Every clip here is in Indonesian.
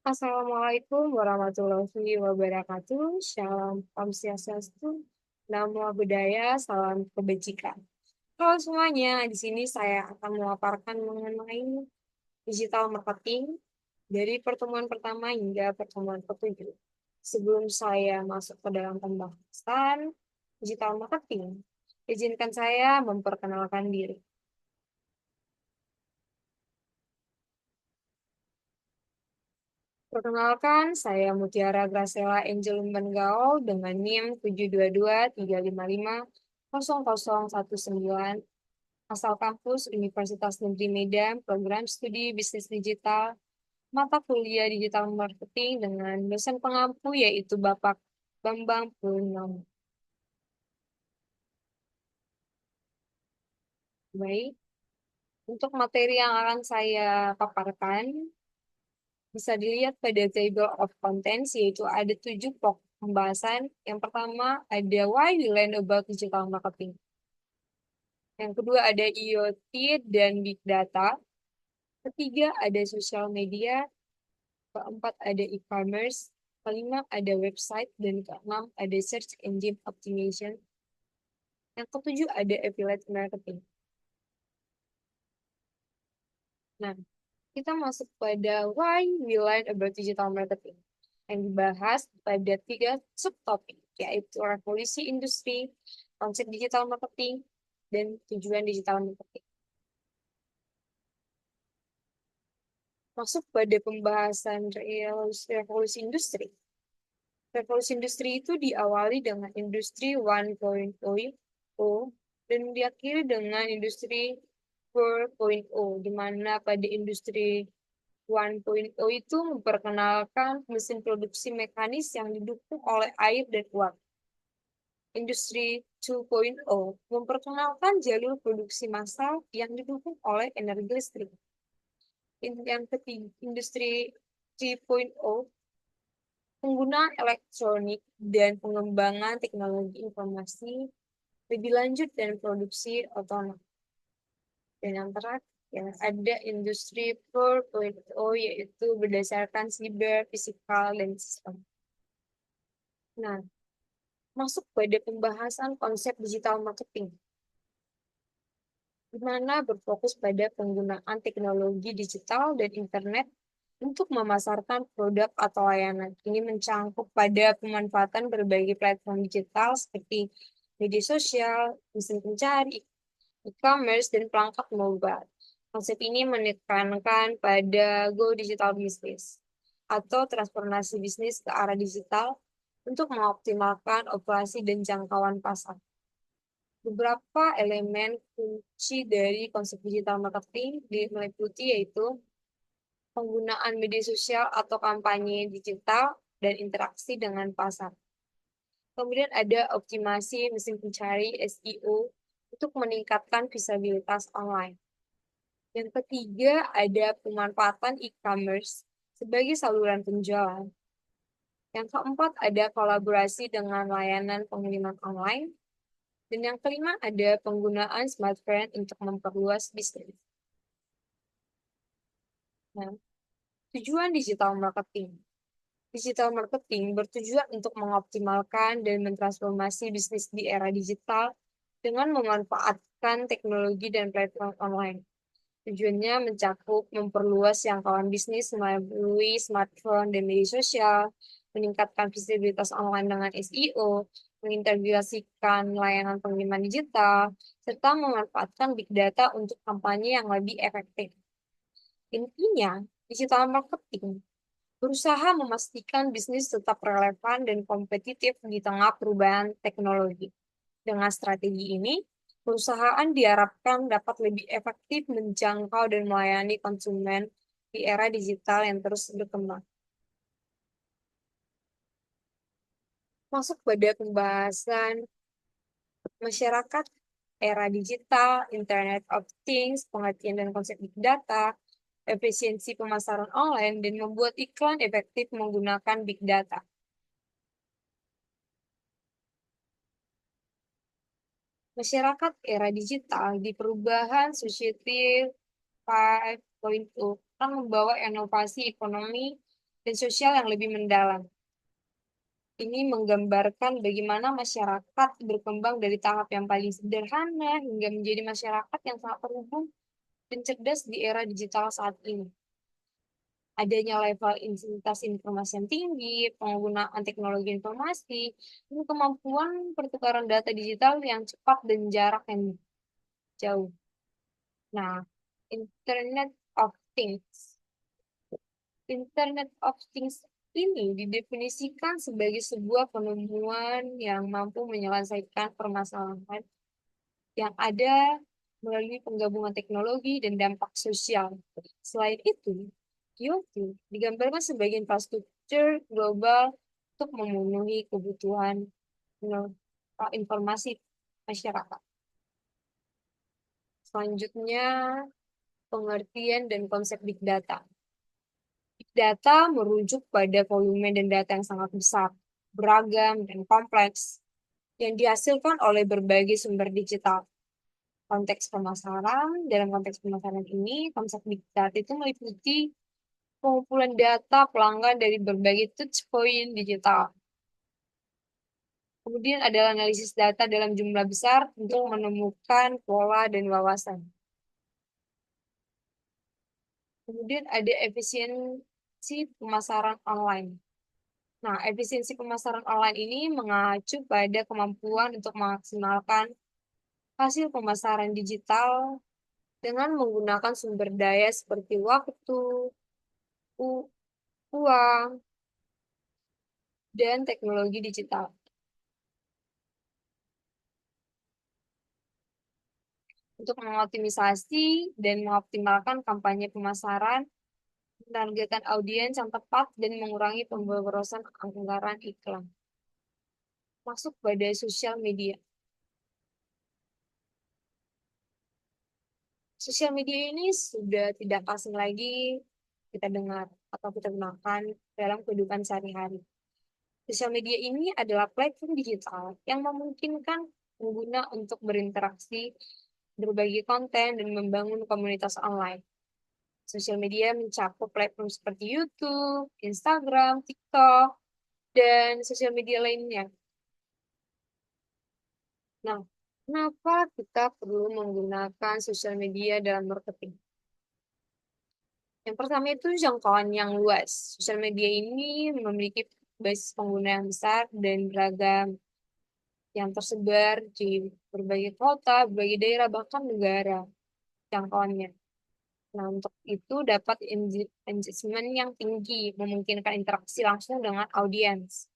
Assalamualaikum warahmatullahi wabarakatuh. Shalom, Om Swastiastu, Namo Buddhaya, salam kebajikan. Halo semuanya, di sini saya akan memaparkan mengenai digital marketing dari pertemuan pertama hingga pertemuan ketujuh. Sebelum saya masuk ke dalam pembahasan digital marketing, izinkan saya memperkenalkan diri. Perkenalkan, saya Mutiara Gracela Angel Benggao dengan NIM 722355019, asal kampus Universitas Negeri Medan, program studi Bisnis Digital, mata kuliah Digital Marketing dengan dosen pengampu yaitu Bapak Bambang Purnomo. Baik, untuk materi yang akan saya paparkan, bisa dilihat pada table of contents, yaitu ada 7 pokok pembahasan. Yang pertama ada why we learn about digital marketing. Yang kedua ada IoT dan big data. Ketiga ada social media. Keempat ada e-commerce. Kelima ada website. Dan keenam ada search engine optimization. Yang ketujuh ada affiliate marketing. Nah, kita masuk pada why we learn about digital marketing yang dibahas pada 3 subtopik, yaitu revolusi industri, konsep digital marketing, dan tujuan digital marketing. Masuk pada pembahasan revolusi industri. Revolusi industri itu diawali dengan industri 1.0 dan diakhiri dengan industri 4.0, di mana pada industri 1.0 itu memperkenalkan mesin produksi mekanis yang didukung oleh air dan uap. Industri 2.0 memperkenalkan jalur produksi massal yang didukung oleh energi listrik. Yang ketiga, industri 3.0, penggunaan elektronik dan pengembangan teknologi informasi lebih lanjut dan produksi otonom. Dan yang terakhir, ya, ada industri 4.0, yaitu berdasarkan siber, fisikal, dan sistem. Nah, masuk pada pembahasan konsep digital marketing, di mana berfokus pada penggunaan teknologi digital dan internet untuk memasarkan produk atau layanan. Ini mencangkup pada pemanfaatan berbagai platform digital seperti media sosial, mesin pencari, e-commerce, dan perangkat mobile. Konsep ini menekankan pada go digital business atau transformasi bisnis ke arah digital untuk mengoptimalkan operasi dan jangkauan pasar. Beberapa elemen kunci dari konsep digital marketing meliputi yaitu penggunaan media sosial atau kampanye digital dan interaksi dengan pasar. Kemudian ada optimasi mesin pencari SEO untuk meningkatkan visibilitas online. Yang ketiga ada pemanfaatan e-commerce sebagai saluran penjualan. Yang keempat ada kolaborasi dengan layanan pengiriman online. Dan yang kelima ada penggunaan smartphone untuk memperluas bisnis. Nah, tujuan digital marketing. Digital marketing bertujuan untuk mengoptimalkan dan mentransformasi bisnis di era digital dengan memanfaatkan teknologi dan platform online. Tujuannya mencakup memperluas jangkauan bisnis melalui smartphone dan media sosial, meningkatkan visibilitas online dengan SEO, mengintegrasikan layanan pengiriman digital, serta memanfaatkan big data untuk kampanye yang lebih efektif. Intinya, digital marketing berusaha memastikan bisnis tetap relevan dan kompetitif di tengah perubahan teknologi. Dengan strategi ini, perusahaan diharapkan dapat lebih efektif menjangkau dan melayani konsumen di era digital yang terus berkembang. Masuk pada pembahasan masyarakat era digital, Internet of Things, pengertian dan konsep big data, efisiensi pemasaran online, dan membuat iklan efektif menggunakan big data. Masyarakat era digital di perubahan Society akan membawa inovasi ekonomi dan sosial yang lebih mendalam. Ini menggambarkan bagaimana masyarakat berkembang dari tahap yang paling sederhana hingga menjadi masyarakat yang sangat terhubung dan cerdas di era digital saat ini. Adanya level intensitas informasi yang tinggi, penggunaan teknologi informasi, dan kemampuan pertukaran data digital yang cepat dan jarak yang jauh. Nah, Internet of Things. Internet of Things ini didefinisikan sebagai sebuah penemuan yang mampu menyelesaikan permasalahan yang ada melalui penggabungan teknologi dan dampak sosial. Selain itu, IoT digambarkan sebagai infrastruktur global untuk memenuhi kebutuhan informasi masyarakat. Selanjutnya, pengertian dan konsep big data. Big data merujuk pada volume dan data yang sangat besar, beragam, dan kompleks yang dihasilkan oleh berbagai sumber digital. Dalam konteks pemasaran ini, konsep big data itu meliputi pengumpulan data pelanggan dari berbagai touchpoint digital. Kemudian adalah analisis data dalam jumlah besar untuk menemukan pola dan wawasan. Kemudian ada efisiensi pemasaran online. Nah, efisiensi pemasaran online ini mengacu pada kemampuan untuk memaksimalkan hasil pemasaran digital dengan menggunakan sumber daya seperti waktu, u- uang, dan teknologi digital. Untuk mengoptimisasi dan mengoptimalkan kampanye pemasaran, menargetkan audiens yang tepat, dan mengurangi pemborosan anggaran iklan. Masuk pada sosial media. Sosial media ini sudah tidak asing lagi kita dengar atau kita gunakan dalam kehidupan sehari-hari. Sosial media ini adalah platform digital yang memungkinkan pengguna untuk berinteraksi, berbagi konten, dan membangun komunitas online. Sosial media mencakup platform seperti YouTube, Instagram, TikTok, dan sosial media lainnya. Nah, kenapa kita perlu menggunakan sosial media dalam marketing? Yang pertama itu jangkauan yang luas. Sosial media ini memiliki basis pengguna yang besar dan beragam yang tersebar di berbagai kota, berbagai daerah, bahkan negara jangkauannya. Nah, untuk itu dapat engagement yang tinggi, memungkinkan interaksi langsung dengan audiens.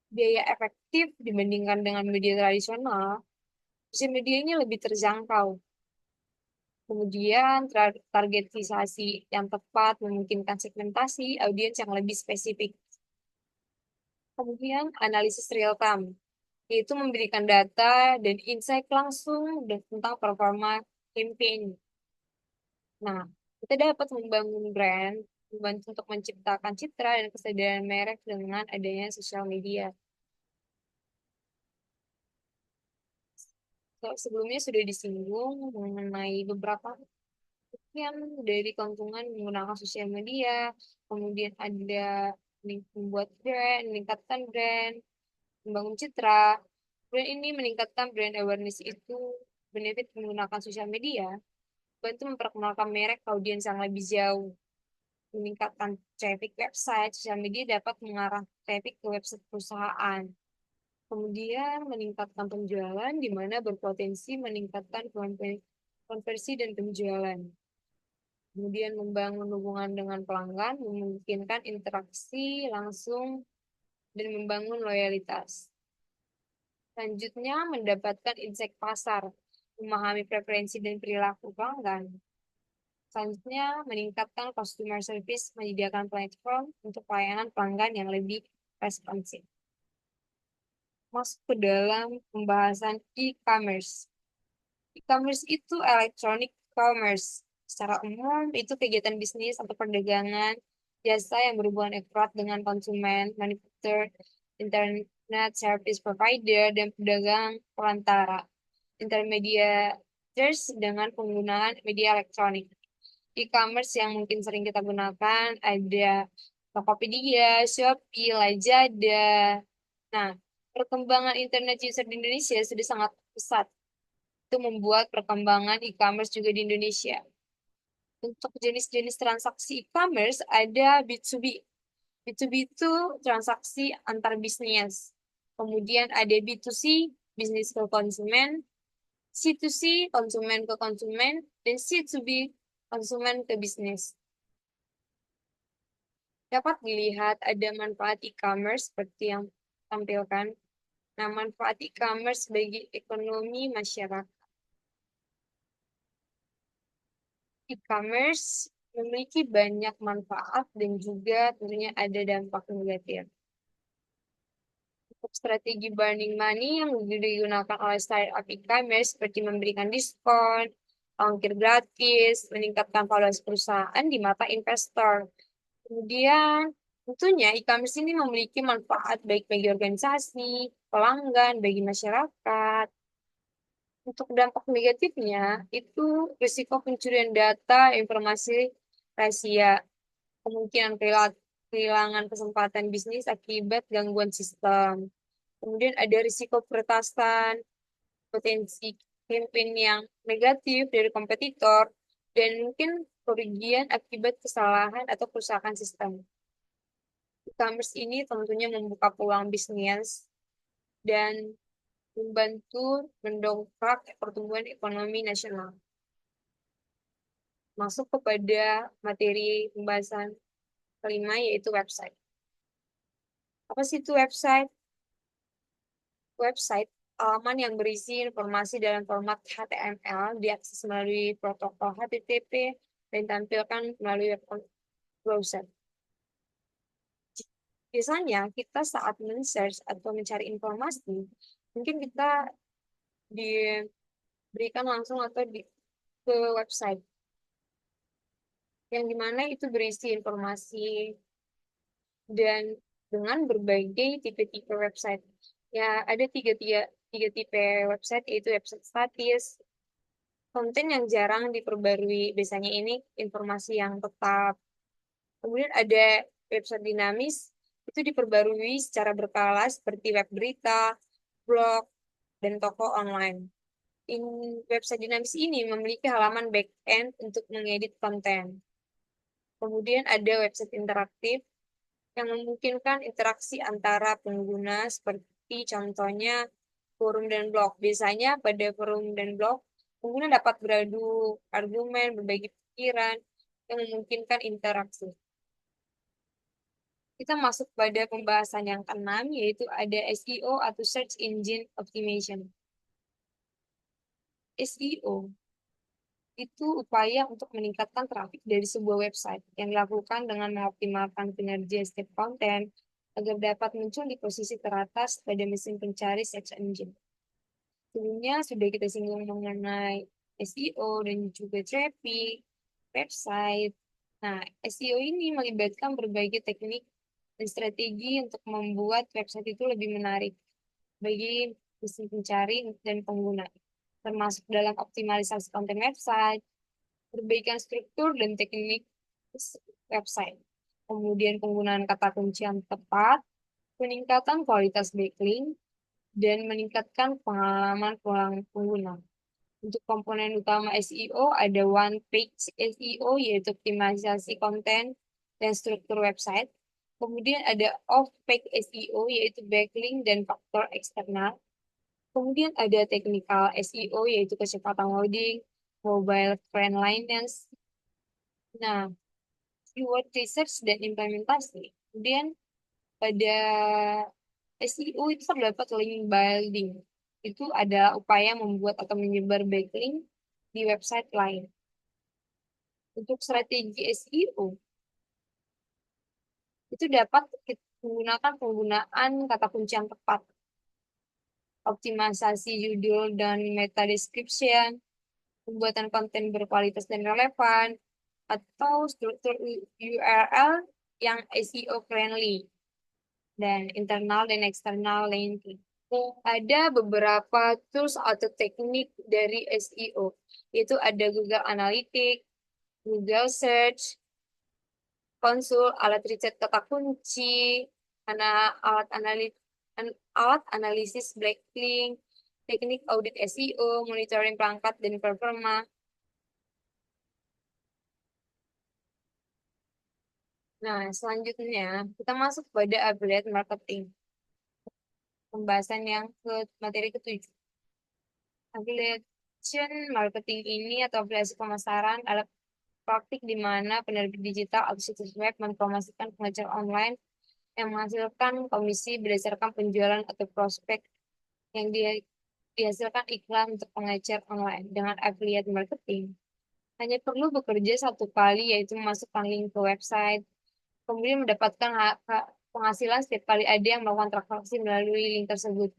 Biaya efektif dibandingkan dengan media tradisional, sosial media ini lebih terjangkau. Kemudian targetisasi yang tepat memungkinkan segmentasi audiens yang lebih spesifik. Kemudian analisis real time, yaitu memberikan data dan insight langsung tentang performa campaign. Nah, kita dapat membangun brand, membantu untuk menciptakan citra dan kesadaran merek dengan adanya sosial media. Sebelumnya sudah disinggung mengenai beberapa yang dari keuntungan menggunakan sosial media, kemudian ada membuat brand, meningkatkan brand, membangun citra. Brand ini meningkatkan brand awareness itu benefit menggunakan sosial media, bantu memperkenalkan merek ke audiens yang lebih jauh, meningkatkan traffic website, sosial media dapat mengarah traffic ke website perusahaan. Kemudian meningkatkan penjualan, di mana berpotensi meningkatkan konversi dan penjualan. Kemudian membangun hubungan dengan pelanggan, memungkinkan interaksi langsung, dan membangun loyalitas. Selanjutnya, mendapatkan insight pasar, memahami preferensi dan perilaku pelanggan. Selanjutnya, meningkatkan customer service, menyediakan platform untuk pelayanan pelanggan yang lebih responsif. Masuk ke dalam pembahasan e-commerce. E-commerce itu electronic commerce. Secara umum, itu kegiatan bisnis atau perdagangan jasa yang berhubungan erat dengan konsumen, manufaktur, internet service provider, dan pedagang perantara. Intermediaries dengan penggunaan media elektronik. e-commerce yang mungkin sering kita gunakan ada Tokopedia, Shopee, Lazada. Nah, perkembangan internet user di Indonesia sudah sangat pesat. Itu membuat perkembangan e-commerce juga di Indonesia. Untuk jenis-jenis transaksi e-commerce ada B2B. B2B itu transaksi antar bisnis. Kemudian ada B2C, bisnis ke konsumen, C2C, konsumen ke konsumen, dan C2B, konsumen ke bisnis. Dapat dilihat ada manfaat e-commerce seperti yang tampilkan. Nah, manfaat e-commerce bagi ekonomi masyarakat. E-commerce memiliki banyak manfaat dan juga tentunya ada dampak negatif. Untuk strategi burning money yang digunakan oleh startup e-commerce seperti memberikan diskon, ongkir gratis, meningkatkan valuasi perusahaan di mata investor. Kemudian, tentunya e-commerce ini memiliki manfaat baik bagi organisasi, pelanggan, bagi masyarakat. Untuk dampak negatifnya, itu risiko pencurian data, informasi rahasia, kemungkinan kehilangan kesempatan bisnis akibat gangguan sistem. Kemudian ada risiko peretasan, potensi campaign yang negatif dari kompetitor, dan mungkin kerugian akibat kesalahan atau kerusakan sistem. E-commerce ini tentunya membuka peluang bisnis dan membantu mendongkrak pertumbuhan ekonomi nasional. Masuk kepada materi pembahasan kelima, yaitu website. Apa sih itu website? Website, halaman yang berisi informasi dalam format HTML, diakses melalui protokol HTTP, dan ditampilkan melalui web browser. Biasanya kita saat men-search atau mencari informasi, mungkin kita diberikan langsung atau ke website, yang dimana itu berisi informasi dan dengan berbagai tipe-tipe website. Ya, ada tiga tipe website, yaitu website statis, konten yang jarang diperbarui, biasanya ini informasi yang tetap. Kemudian ada website dinamis, itu diperbarui secara berkala seperti web berita, blog, dan toko online. Website dinamis ini memiliki halaman back-end untuk mengedit konten. Kemudian ada website interaktif yang memungkinkan interaksi antara pengguna seperti contohnya forum dan blog. Biasanya pada forum dan blog, pengguna dapat beradu argumen, berbagi pikiran, yang memungkinkan interaksi. Kita masuk pada pembahasan yang keenam, yaitu ada SEO atau Search Engine Optimization. SEO itu upaya untuk meningkatkan trafik dari sebuah website yang dilakukan dengan mengoptimalkan kinerja setiap konten agar dapat muncul di posisi teratas pada mesin pencari search engine. Sebelumnya sudah kita singgung mengenai SEO dan juga traffic, website. Nah, SEO ini melibatkan berbagai teknik dan strategi untuk membuat website itu lebih menarik bagi mesin pencari dan pengguna, termasuk dalam optimalisasi konten website, perbaikan struktur dan teknik website, kemudian penggunaan kata kunci yang tepat, peningkatan kualitas backlink, dan meningkatkan pengalaman pengguna. Untuk komponen utama SEO ada one page SEO, yaitu optimalisasi konten dan struktur website. Kemudian ada off page SEO, yaitu backlink dan faktor eksternal. Kemudian ada technical SEO, yaitu kecepatan loading, mobile friendliness. Nah, keyword research dan implementasi. Kemudian pada SEO itu terdapat link building. Itu adalah upaya membuat atau menyebar backlink di website lain. Untuk strategi SEO, itu dapat menggunakan penggunaan kata kunci yang tepat, optimalisasi judul dan meta description, pembuatan konten berkualitas dan relevan, atau struktur URL yang SEO friendly, dan internal dan eksternal linking. Ada beberapa tools atau teknik dari SEO, yaitu ada Google Analytics, Google Search, konsul, alat riset kata kunci, ana, alat analis, alat analisis backlink, teknik audit SEO, monitoring perangkat dan performa. Nah, selanjutnya kita masuk pada affiliate marketing. Pembahasan yang ke materi ketujuh. Affiliation marketing ini atau afiliasi pemasaran adalah praktik di mana penerbit digital atau situs web mempromosikan pengecer online yang menghasilkan komisi berdasarkan penjualan atau prospek yang dihasilkan iklan untuk pengecer online. Dengan affiliate marketing, hanya perlu bekerja satu kali, yaitu memasukkan link ke website, kemudian mendapatkan penghasilan setiap kali ada yang melakukan transaksi melalui link tersebut.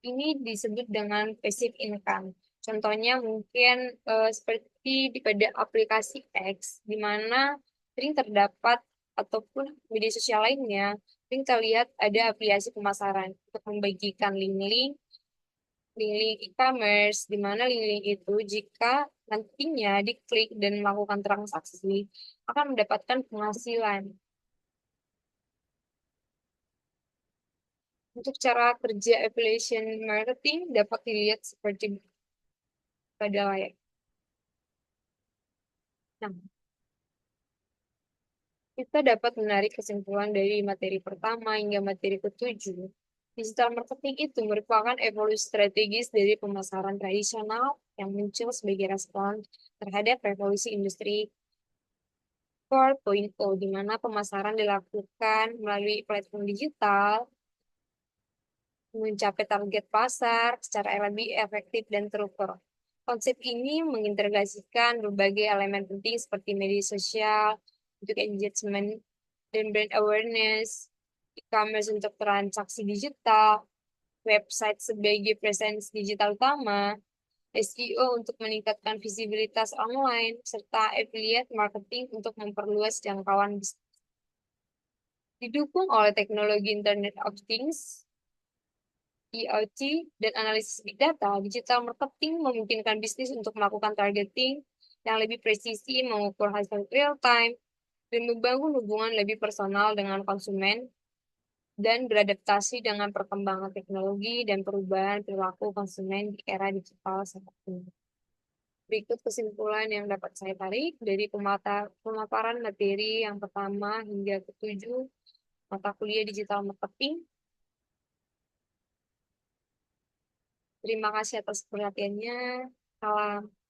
Ini disebut dengan passive income. Contohnya mungkin seperti pada aplikasi X, di mana sering terdapat ataupun media sosial lainnya, sering terlihat ada aplikasi pemasaran untuk membagikan link-link e-commerce, di mana link-link itu jika nantinya diklik dan melakukan transaksi, akan mendapatkan penghasilan. Untuk cara kerja affiliation marketing dapat dilihat seperti pada layar. Nah, kita dapat menarik kesimpulan dari materi pertama hingga materi ketujuh. Digital marketing itu merupakan evolusi strategis dari pemasaran tradisional yang muncul sebagai respon terhadap revolusi industri 4.0, di mana pemasaran dilakukan melalui platform digital, mencapai target pasar secara lebih efektif dan terukur. Konsep ini mengintegrasikan berbagai elemen penting seperti media sosial untuk engagement dan brand awareness, e-commerce untuk transaksi digital, website sebagai presence digital utama, SEO untuk meningkatkan visibilitas online, serta affiliate marketing untuk memperluas jangkauan bisnis. Didukung oleh teknologi Internet of Things, IoT, dan analisis big data, digital marketing memungkinkan bisnis untuk melakukan targeting yang lebih presisi, mengukur hasil real time, dan membangun hubungan lebih personal dengan konsumen, dan beradaptasi dengan perkembangan teknologi dan perubahan perilaku konsumen di era digital saat ini. Berikut kesimpulan yang dapat saya tarik dari pemaparan materi yang pertama hingga ketujuh mata kuliah digital marketing. Terima kasih atas perhatiannya. Salam.